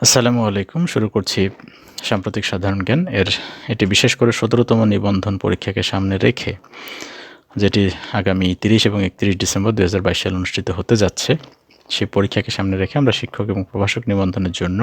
আসসালামু আলাইকুম। শুরু করছি সাম্প্রতিক সাধারণ জ্ঞান এটি বিশেষ করে ১৭তম নিবন্ধন পরীক্ষাকে সামনে রেখে, যেটি আগামী ৩০ এবং ৩১ ডিসেম্বর ২০২২ সালে অনুষ্ঠিত হতে যাচ্ছে। সেই পরীক্ষাকে সামনে রেখে আমরা শিক্ষক এবং প্রভাষক নিবন্ধনের জন্য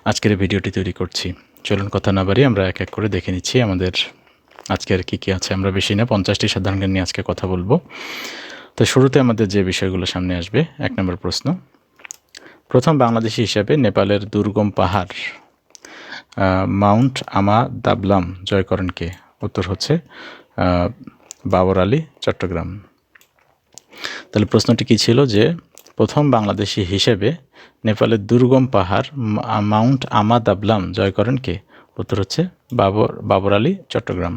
আজকের এই ভিডিওটি তৈরি করছি। চলুন কথা না বাড়িয়ে আমরা এক এক করে দেখে নিচ্ছি আমাদের আজকের কী আছে। আমরা বেশি না 50টি সাধারণ জ্ঞান নিয়ে আজকে কথা বলবো। তো শুরুতে আমাদের যে বিষয়গুলো সামনে আসবে, ১ নম্বর প্রশ্ন, প্রথম বাংলাদেশি হিসাবে নেপালের দুর্গম পাহাড় মাউন্ট আমা দাবলাম জয় করেন কে? উত্তর হচ্ছে বাবর আলী, চট্টগ্রাম। তাহলে প্রশ্নটি কী ছিল যে প্রথম বাংলাদেশি হিসেবে নেপালের দুর্গম পাহাড় মাউন্ট আমা দাবলাম জয় করেন কে? উত্তর হচ্ছে বাবর আলী, চট্টগ্রাম।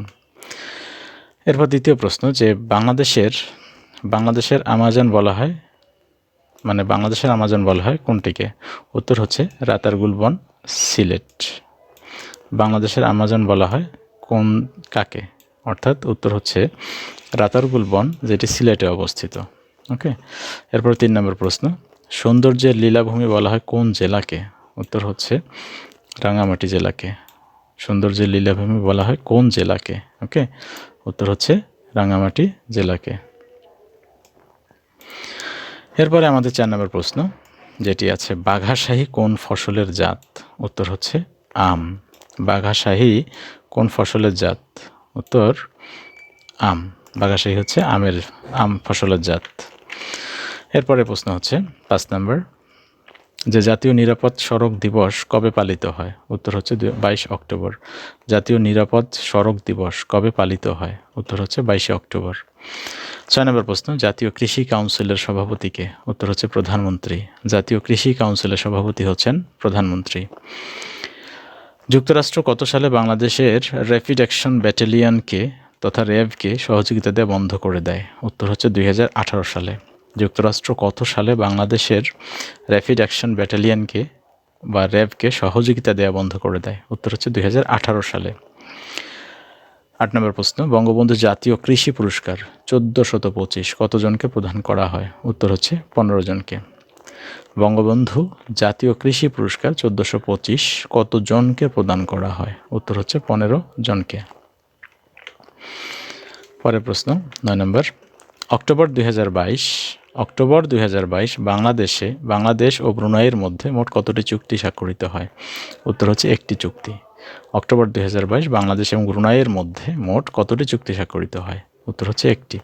এরপর দ্বিতীয় প্রশ্ন, যে বাংলাদেশের আমাজন বলা হয়, বাংলাদেশের আমাজন বলা হয় কোনটিকে? উত্তর হচ্ছে রাতারগুল বন, সিলেট। বাংলাদেশের আমাজন বলা হয় কাকে? অর্থাৎ উত্তর হচ্ছে রাতারগুল বন, যেটি সিলেটে অবস্থিত। ওকে। এরপর ৩ নম্বর প্রশ্ন, সৌন্দর্যের লীলাভূমি বলা হয় কোন জেলাকে? উত্তর হচ্ছে রাঙামাটি জেলাকে। সৌন্দর্যের লীলাভূমি বলা হয় কোন জেলাকে? ওকে, উত্তর হচ্ছে রাঙামাটি জেলাকে। এরপরে আমাদের ৪ নম্বর প্রশ্ন, যেটি আছে, বাঘাশাহী কোন ফসলের জাত? উত্তর হচ্ছে আম। বাঘাশাহী কোন ফসলের জাত? উত্তর আম। বাঘাশাহী হচ্ছে আম ফসলের জাত। এরপরে প্রশ্ন হচ্ছে ৫ নম্বর, যে জাতীয় নিরাপদ সড়ক দিবস কবে পালিত হয়? উত্তর হচ্ছে ২২ অক্টোবর। জাতীয় নিরাপদ সড়ক দিবস কবে পালিত হয়? উত্তর হচ্ছে ২২ অক্টোবর। ৬ নম্বর প্রশ্ন, জাতীয় কৃষি কাউন্সিলের সভাপতি কে? উত্তর হচ্ছে প্রধানমন্ত্রী। জাতীয় কৃষি কাউন্সিলের সভাপতি হচ্ছেন প্রধানমন্ত্রী। যুক্তরাষ্ট্র কত সালে বাংলাদেশের র্যাপিড অ্যাকশন ব্যাটালিয়নকে তথা র্যাবকে সহযোগিতা দেওয়া বন্ধ করে দেয়? উত্তর হচ্ছে ২০১৮ সালে। যুক্তরাষ্ট্র কত সালে বাংলাদেশের র্যাপিড অ্যাকশন ব্যাটালিয়নকে বা র্যাবকে সহযোগিতা দেওয়া বন্ধ করে দেয়? উত্তর হচ্ছে ২০১৮ সালে। ৮ নম্বর প্রশ্ন, বঙ্গবন্ধু জাতীয় কৃষি পুরস্কার ১৪২৫ কতজনকে প্রদান করা হয়? উত্তর হচ্ছে ১৫ জনকে। বঙ্গবন্ধু জাতীয় কৃষি পুরস্কার ১৪২৫ কতজনকে প্রদান করা হয়? উত্তর হচ্ছে ১৫ জনকে। পরের প্রশ্ন ৯ নম্বর, অক্টোবর ২০২২ বাংলাদেশ ও ব্রুনাইয়ের মধ্যে মোট কতটি চুক্তি স্বাক্ষরিত হয়? উত্তর হচ্ছে একটি চুক্তি। অক্টোবর ২০২২ বাংলাদেশ এবং ব্রুনাইয়ের মধ্যে মোট কতটি চুক্তি স্বাক্ষরিত হয়? উত্তর হচ্ছে একটি।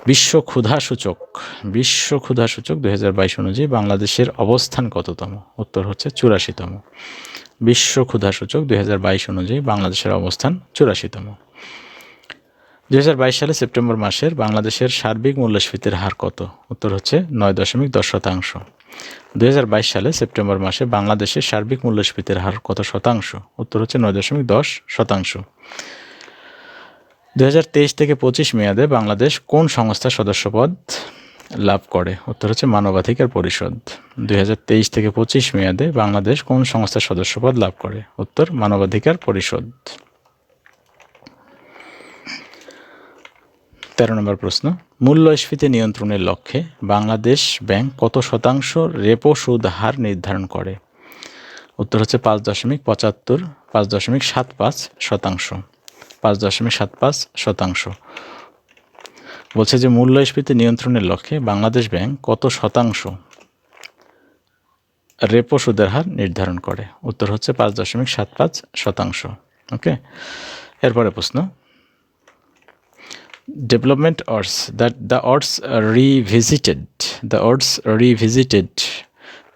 বিশ্ব ক্ষুধা সূচক ২০২২ অনুযায়ী বাংলাদেশের অবস্থান কততম? উত্তর হচ্ছে ৮৪তম। বিশ্ব ক্ষুধা সূচক ২০২২ অনুযায়ী বাংলাদেশের অবস্থান ৮৪তম। ২০২২ সালে সেপ্টেম্বর মাসের বাংলাদেশের সার্বিক মূল্যস্ফীতির হার কত? উত্তর হচ্ছে ৯.১০%। ২০২২ সালে সেপ্টেম্বর মাসে বাংলাদেশের সার্বিক মূল্যস্ফীতির হার কত শতাংশ? উত্তর হচ্ছে ৯.১০%। ২০২৩ থেকে ২৫ মেয়াদে বাংলাদেশ কোন সংস্থার সদস্যপদ লাভ করে? উত্তর হচ্ছে মানবাধিকার পরিষদ। ২০২৩ থেকে ২৫ মেয়াদে বাংলাদেশ কোন সংস্থার সদস্যপদ লাভ করে? উত্তর মানবাধিকার পরিষদ। ১৩ নম্বর প্রশ্ন, মূল্যস্ফীতি নিয়ন্ত্রণের লক্ষ্যে বাংলাদেশ ব্যাংক কত শতাংশ রেপো সুদ হার নির্ধারণ করে? উত্তর হচ্ছে ৫.৭৫%। ৫.৭৫%। বলছে যে মূল্যস্ফীতি নিয়ন্ত্রণের লক্ষ্যে বাংলাদেশ ব্যাংক কত শতাংশ রেপো সুদের হার নির্ধারণ করে? উত্তর হচ্ছে ৫.৭৫%। ওকে। এরপরে প্রশ্ন, development odds that the odds revisited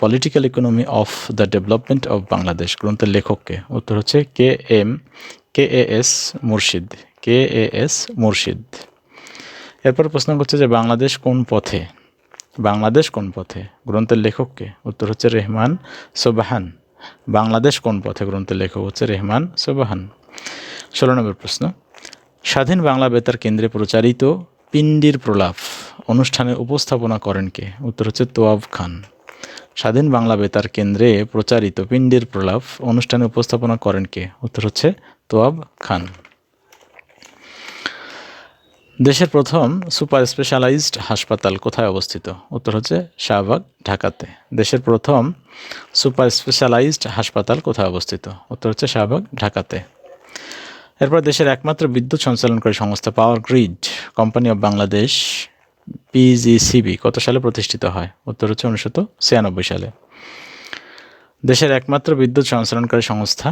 political economy of the development of Bangladesh গ্রন্থের লেখককে? উত্তর হচ্ছে কে এস মুর্শিদ। এরপর প্রশ্ন করছে যে বাংলাদেশ কোন পথে গ্রন্থের লেখককে? উত্তর হচ্ছে রেহমান সোবাহান। বাংলাদেশ কোন পথে গ্রন্থের লেখক হচ্ছে রেহমান সোবাহান। ১৬ নম্বর প্রশ্ন, স্বাধীন বাংলা বেতার কেন্দ্রে প্রচারিত পিণ্ডির প্রলাপ অনুষ্ঠানে উপস্থাপনা করেন কে? উত্তর হচ্ছে তোয়াব খান। স্বাধীন বাংলা বেতার কেন্দ্রে প্রচারিত পিণ্ডির প্রলাপ অনুষ্ঠানে উপস্থাপনা করেন কে? উত্তর হচ্ছে তোয়াব খান। দেশের প্রথম সুপার স্পেশালাইজড হাসপাতাল কোথায় অবস্থিত? উত্তর হচ্ছে শাহবাগ, ঢাকাতে। দেশের প্রথম সুপার স্পেশালাইজড হাসপাতাল কোথায় অবস্থিত? উত্তর হচ্ছে শাহবাগ, ঢাকাতে। এরপর দেশের একমাত্র বিদ্যুৎ সঞ্চালনকারী সংস্থা power grid company of Bangladesh PGCB কত সালে প্রতিষ্ঠিত হয়? উত্তর হচ্ছে 1996 সালে। দেশের একমাত্র বিদ্যুৎ সঞ্চালনকারী সংস্থা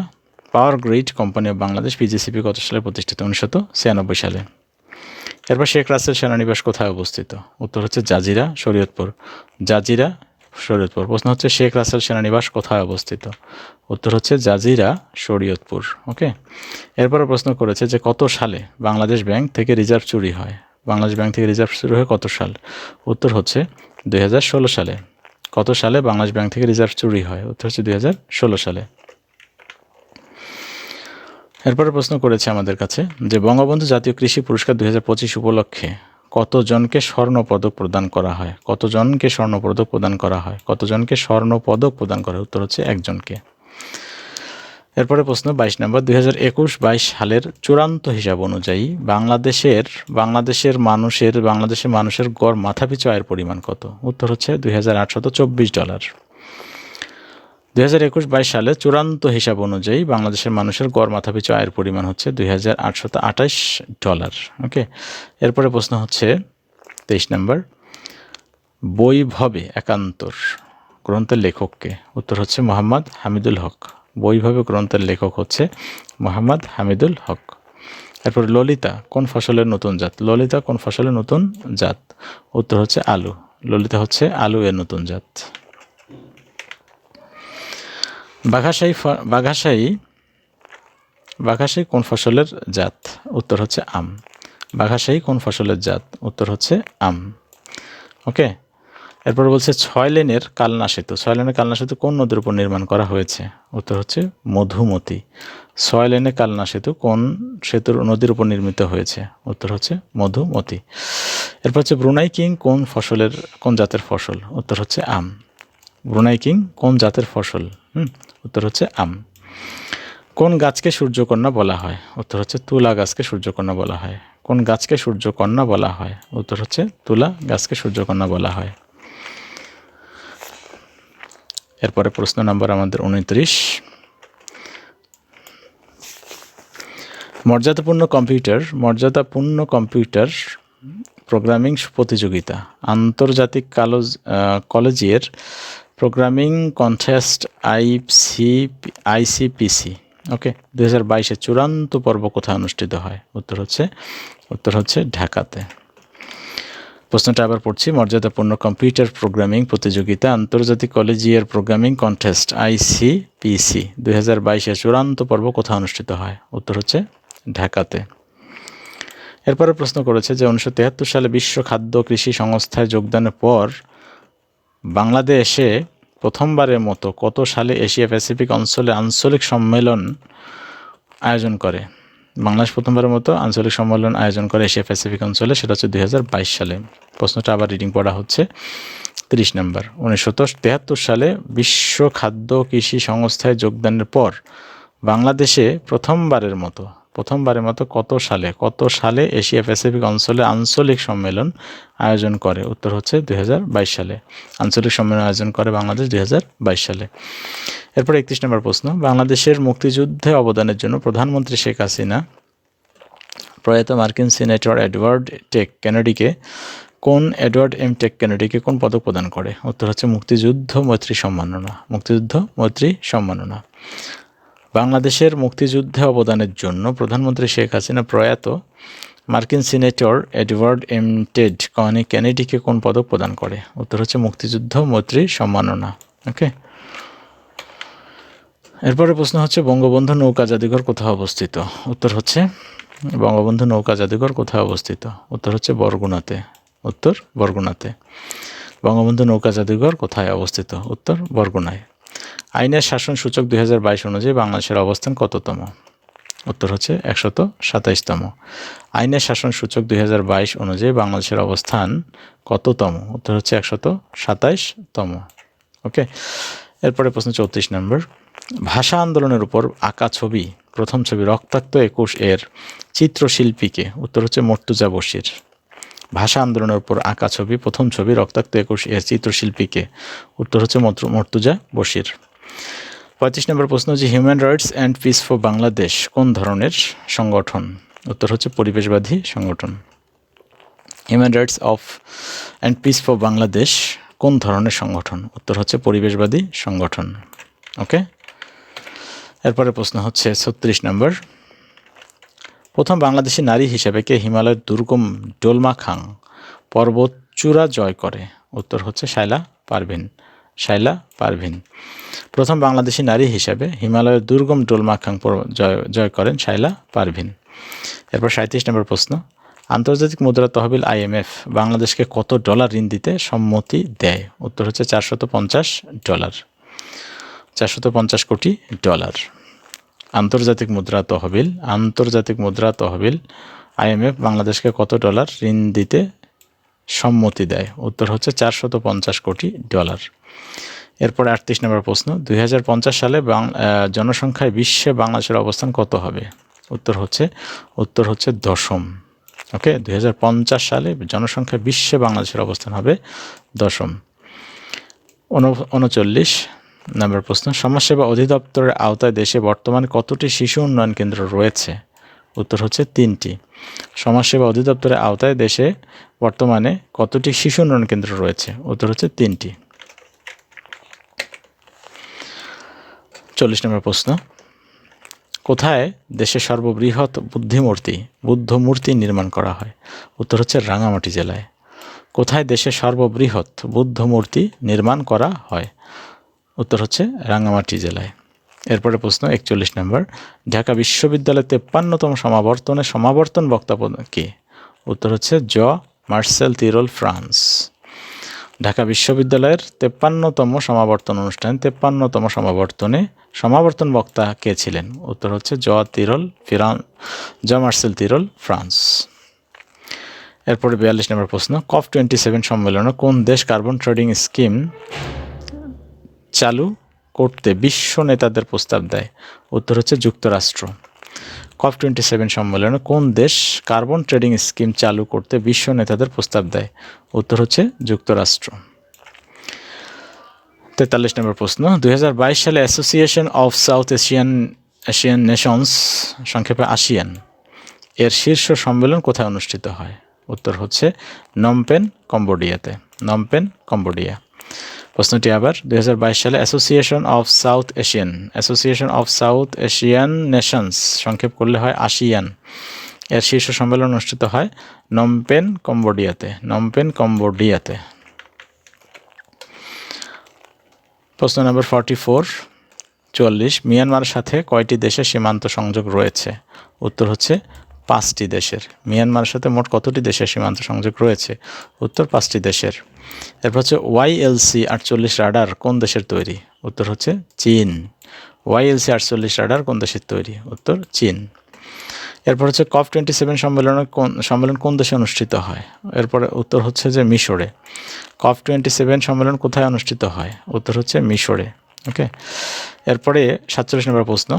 power grid company of Bangladesh PGCB কত সালে প্রতিষ্ঠিত? 1996 সালে। এরপর শেখ রাসেল সেনানিবাস কোথায় অবস্থিত? উত্তর হচ্ছে জাজিরা, শরীয়তপুর। জাজিরা, শরীয়তপুর। প্রশ্ন হচ্ছে শেখ রাসেল সেনানিবাস কোথায় অবস্থিত? উত্তর হচ্ছে জাজিরা, শরীয়তপুর। ওকে। এরপরে প্রশ্ন করেছে যে কত সালে বাংলাদেশ ব্যাংক থেকে রিজার্ভ চুরি হয়? বাংলাদেশ ব্যাংক থেকে রিজার্ভ চুরি হয় কত সাল? উত্তর হচ্ছে 2016 সালে। কত সালে বাংলাদেশ ব্যাংক থেকে রিজার্ভ চুরি হয়? উত্তর হচ্ছে 2016 সালে। এরপরে প্রশ্ন করেছে আমাদের কাছে যে বঙ্গবন্ধু জাতীয় কৃষি পুরস্কার 2025 উপলক্ষে কতজনকে স্বর্ণপদক প্রদান করা হয়? কতজনকে স্বর্ণপদক প্রদান করা হয়? কতজনকে স্বর্ণপদক প্রদান করা হয়? উত্তর হচ্ছে একজনকে। এরপরে প্রশ্ন 22 নম্বর, 2021-22 সালের চূড়ান্ত হিসাব অনুযায়ী বাংলাদেশের মানুষের গড় মাথাপিছু আয়ের পরিমাণ কত? উত্তর হচ্ছে $2,824। 2021-22 সালে চূড়ান্ত হিসাব অনুযায়ী বাংলাদেশের মানুষের গড় মাথাপিছু আয়ের পরিমাণ হচ্ছে $2,828। ওকে। এরপরে প্রশ্ন হচ্ছে 23 নম্বর, বৈভবে একান্তর গ্রন্থের লেখককে? উত্তর হচ্ছে মোহাম্মদ হামিদুল হক। বৈভবে গ্রন্থের লেখক হচ্ছে মোহাম্মদ হামিদুল হক। এরপর ললিতা কোন ফসলের নতুন জাত? ললিতা কোন ফসলের নতুন জাত? উত্তর হচ্ছে আলু। ললিতা হচ্ছে আলু এর নতুন জাত। বাঘাশাহী কোন ফসলের জাত? উত্তর হচ্ছে আম। বাঘাশাহী কোন ফসলের জাত? উত্তর হচ্ছে আম। ওকে। এরপর বলছে 6 লেনের কালনা সেতু কোন নদীর উপর নির্মাণ করা হয়েছে? উত্তর হচ্ছে মধুমতি। 6 লেনের কালনা সেতু কোন নদীর উপর নির্মিত হয়েছে? উত্তর হচ্ছে মধুমতি। এরপর হচ্ছে ব্রুনাই কিং কোন জাতের ফসল? উত্তর হচ্ছে আম। ব্রুনাই কিং কোন জাতের ফসল? উত্তর হচ্ছে আম। কোন গাছকে সূর্যকন্যা বলা হয়? উত্তর হচ্ছে তুলা গাছকে সূর্যকন্যা বলা হয়। কোন গাছকে সূর্যকন্যা বলা হয়? উত্তর হচ্ছে তুলা গাছকে সূর্যকন্যা বলা হয়। এরপরে প্রশ্ন নাম্বার আমাদের 29, মর্যাদাপূর্ণ কম্পিউটার প্রোগ্রামিং প্রতিযোগিতা আন্তর্জাতিক কলেজিয়ের প্রোগ্রামিং কন্টেস্ট আইসিপিসি ওকে 2022-এর চূড়ান্ত পর্ব কোথায় অনুষ্ঠিত হয়? উত্তর হচ্ছে ঢাকাতে। প্রশ্নটা আবার পড়ছি, মর্যাদাপূর্ণ কম্পিউটার প্রোগ্রামিং প্রতিযোগিতা আন্তর্জাতিক কলেজিয়ের প্রোগ্রামিং কন্টেস্ট আইসিপিসি 2022-এর চূড়ান্ত পর্ব কোথায় অনুষ্ঠিত হয়? উত্তর হচ্ছে ঢাকাতে। এরপরে প্রশ্ন করেছে যে 1973 সালে বিশ্ব খাদ্য কৃষি সংস্থায় যোগদানের পর বাংলাদেশে প্রথমবারের মতো কত সালে এশিয়া প্যাসিফিক অঞ্চলে আঞ্চলিক সম্মেলন আয়োজন করে? বাংলাদেশ প্রথমবারের মতো আঞ্চলিক সম্মেলন আয়োজন করে এশিয়া প্যাসিফিক অঞ্চলে, সেটা হচ্ছে 2022 সালে। প্রশ্নটা আবার রিডিং পড়া হচ্ছে 30 নম্বর, 1973 সালে বিশ্ব খাদ্য কৃষি সংস্থায় যোগদানের পর বাংলাদেশে প্রথমবারের মতো কত সালে এশিয়া প্যাসিফিক অঞ্চলে আঞ্চলিক সম্মেলন আয়োজন করে? উত্তর হচ্ছে 2022 সালে। আঞ্চলিক সম্মেলন আয়োজন করে বাংলাদেশ 2022 সালে। এরপর 31 নম্বর প্রশ্ন, বাংলাদেশের মুক্তিযুদ্ধে অবদানের জন্য প্রধানমন্ত্রী শেখ হাসিনা প্রয়াত মার্কিন সিনেটর এডওয়ার্ড এম টেক কেনেডিকে কোন পদক প্রদান করে? উত্তর হচ্ছে মুক্তিযুদ্ধ মৈত্রী সম্মাননা। বাংলাদেশের মুক্তিযুদ্ধে অবদানের জন্য প্রধানমন্ত্রী শেখ হাসিনা প্রয়াত মার্কিন সিনেটর এডওয়ার্ড এম টেড কেনেডিকে কোন পদক প্রদান করে? উত্তর হচ্ছে মুক্তিযুদ্ধ মৈত্রী সম্মাননা। ওকে। এরপরে প্রশ্ন হচ্ছে বঙ্গবন্ধু নৌকা জাদুঘর কোথায় অবস্থিত? উত্তর হচ্ছে বঙ্গবন্ধু নৌকা জাদুঘর কোথায় অবস্থিত? উত্তর হচ্ছে বরগুনাতে। বঙ্গবন্ধু নৌকা জাদুঘর কোথায় অবস্থিত? উত্তর বরগুনায়। আইনের শাসন সূচক 2022 অনুযায়ী বাংলাদেশের অবস্থান কততম? উত্তর হচ্ছে 127তম। আইনের শাসন সূচক 2022 অনুযায়ী বাংলাদেশের অবস্থান কততম? উত্তর হচ্ছে 127তম। ওকে। এরপরে প্রশ্ন 34 নম্বর, ভাষা আন্দোলনের উপর আঁকা ছবি, প্রথম ছবি রক্তাক্ত 21 এর চিত্রশিল্পীকে? উত্তর হচ্ছে মর্তুজা বশির। ভাষা আন্দোলনের উপর আঁকা ছবি, প্রথম ছবি রক্তাক্ত 21 এর চিত্রশিল্পীকে? উত্তর হচ্ছে মর্তুজা বশির। 35 নম্বর প্রশ্ন যে human rights and piece for Bangladesh কোন ধরনের সংগঠন? উত্তর হচ্ছে পরিবেশবাদী সংগঠন। Human rights and piece for Bangladesh কোন ধরনের সংগঠন? উত্তর হচ্ছে পরিবেশবাদী সংগঠন। ওকে, এরপরে প্রশ্ন হচ্ছে 36 নম্বর, প্রথম বাংলাদেশি নারী হিসেবে কে হিমালয়ের দুর্গম ডোলমাখাং পর্বতচূড়া জয় করে? উত্তর হচ্ছে শায়লা পারভীন। শায়লা পারভীন প্রথম বাংলাদেশি নারী হিসেবে হিমালয়ের দুর্গম ডোলমাখাং জয় করেন শায়লা পারভীন। এরপর 37 নম্বর প্রশ্ন, আন্তর্জাতিক মুদ্রা তহবিল IMF বাংলাদেশকে কত ডলার ঋণ দিতে সম্মতি দেয়? উত্তর হচ্ছে $450। 450 কোটি ডলার। আন্তর্জাতিক মুদ্রা তহবিল IMF বাংলাদেশকে কত ডলার ঋণ দিতে সম্মতি দেয়? উত্তর হচ্ছে 450 কোটি ডলার। এরপরে 38 নম্বর প্রশ্ন, 2050 সালে জনসংখ্যায় বিশ্বে বাংলাদেশের অবস্থান কত হবে? উত্তর হচ্ছে দশম। ওকে, 2050 সালে জনসংখ্যায় বিশ্বে বাংলাদেশের অবস্থান হবে দশম। 39 নম্বর প্রশ্ন, সমাজসেবা অধিদপ্তরের আওতায় দেশে বর্তমানে কতটি শিশু উন্নয়ন কেন্দ্র রয়েছে? উত্তর হচ্ছে 3টি। সমাজসেবা অধিদপ্তরের আওতায় দেশে বর্তমানে কতটি শিশু উন্নয়ন কেন্দ্র রয়েছে? উত্তর হচ্ছে 3টি। 40 নম্বর প্রশ্ন, কোথায় দেশের সর্ববৃহৎ বুদ্ধ মূর্তি নির্মাণ করা হয়? উত্তর হচ্ছে রাঙামাটি জেলায়। কোথায় দেশের সর্ববৃহৎ বুদ্ধ মূর্তি নির্মাণ করা হয়? উত্তর হচ্ছে রাঙামাটি জেলায়। এরপরে প্রশ্ন 41 নম্বর, ঢাকা বিশ্ববিদ্যালয়ের 53তম সমাবর্তন বক্তা কে? উত্তর হচ্ছে মার্সেল তিরোল ফ্রান্স। ঢাকা বিশ্ববিদ্যালয়ের 53তম সমাবর্তন বক্তা কে ছিলেন? উত্তর হচ্ছে মার্সেল তিরোল ফ্রান্স। এরপরে 42 নম্বর প্রশ্ন, COP27 সম্মেলনে কোন দেশ কার্বন ট্রেডিং স্কিম চালু করতে বিশ্ব নেতাদের প্রস্তাব দেয়? উত্তর হচ্ছে যুক্তরাষ্ট্র। COP27 সম্মেলনে কোন দেশ কার্বন ট্রেডিং স্কিম চালু করতে বিশ্ব নেতাদের প্রস্তাব দেয়? উত্তর হচ্ছে যুক্তরাষ্ট্র। 43 নম্বর প্রশ্ন, 2022 সালে association of south Asian Nations সংক্ষেপে ASEAN এর শীর্ষ সম্মেলন কোথায় অনুষ্ঠিত হয়? উত্তর হচ্ছে নমপেন, কম্বোডিয়া। প্রশ্নটি আবার, 2022 সালে association of south Asian Nations সংক্ষেপ করলে হয় ASEAN এর শীর্ষ সম্মেলন অনুষ্ঠিত হয় নমপেন, কম্বোডিয়াতে। প্রশ্ন নম্বর 44, মিয়ানমারের সাথে কয়টি দেশের সীমান্ত সংযোগ রয়েছে? উত্তর হচ্ছে 5টি দেশের। মিয়ানমারের সাথে মোট কতটি দেশের সীমান্ত সংযোগ রয়েছে? উত্তর 5টি দেশের। এরপর হচ্ছে YLC 48 রাডার কোন দেশের তৈরি? উত্তর হচ্ছে চীন। YLC 48 রাডার কোন দেশের তৈরি? উত্তর চীন। এরপর হচ্ছে COP27 সম্মেলন কোন দেশে অনুষ্ঠিত হয়? এরপরে উত্তর হচ্ছে যে মিশরে। COP27 সম্মেলন কোথায় অনুষ্ঠিত হয়? উত্তর হচ্ছে মিশরে। ওকে, এরপরে 47 নম্বর প্রশ্ন,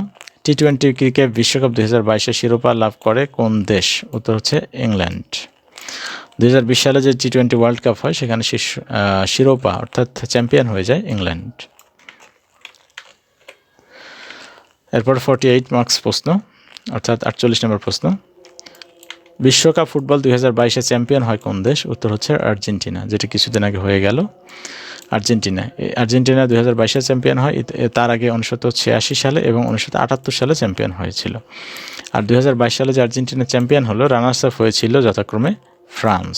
T20 ক্রিকেট বিশ্বকাপ 2022 শিরোপা লাভ করে কোন দেশ? উত্তর হচ্ছে ইংল্যান্ড। 2020 সালে যে T20 ওয়ার্ল্ড কাপ হয় সেখানে শিরোপা অর্থাৎ চ্যাম্পিয়ন হয়ে যায় ইংল্যান্ড। এরপর 48 মার্কস প্রশ্ন অর্থাৎ 48 নম্বর প্রশ্ন, বিশ্বকাপ ফুটবল 2022 চ্যাম্পিয়ন হয় কোন দেশ? উত্তর হচ্ছে আর্জেন্টিনা, যেটি কিছুদিন আগে হয়ে গেল। আর্জেন্টিনা 2022 চ্যাম্পিয়ন হয়, তার আগে 1986 সালে এবং 1978 সালে চ্যাম্পিয়ন হয়েছিল। আর 2022 সালে যে আর্জেন্টিনা চ্যাম্পিয়ন হলো, রানার্স আপ হয়েছিল যথাক্রমে ফ্রান্স।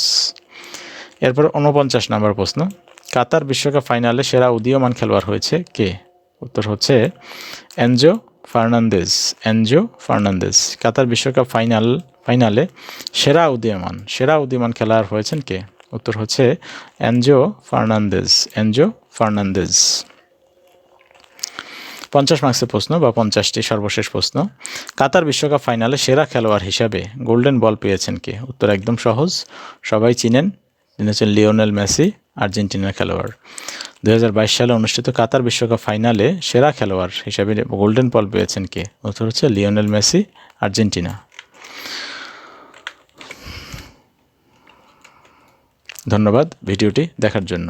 এরপর 49 নম্বর প্রশ্ন, কাতার বিশ্বকাপ ফাইনালে সেরা উদীয়মান খেলোয়াড় হয়েছে কে? উত্তর হচ্ছে এনজো ফার্নান্দেজ। কাতার বিশ্বকাপ ফাইনালে সেরা উদীয়মান খেলোয়াড় হয়েছেন কে? উত্তর হচ্ছে এনজো ফার্নান্দেজ। 50 মার্কসের প্রশ্ন বা 50টি সর্বশেষ প্রশ্ন, কাতার বিশ্বকাপ ফাইনালে সেরা খেলোয়াড় হিসাবে গোল্ডেন বল পেয়েছেন কে? উত্তর একদম সহজ, সবাই চিনেন, তিনি হচ্ছেন লিওনেল মেসি, আর্জেন্টিনার খেলোয়াড়। 2022 সালে অনুষ্ঠিত কাতার বিশ্বকাপ ফাইনালে সেরা খেলোয়াড় হিসেবে গোল্ডেন বল পেয়েছেন কে? উত্তর হচ্ছে লিওনেল মেসি, আর্জেন্টিনা। ধন্যবাদ ভিডিওটি দেখার জন্য।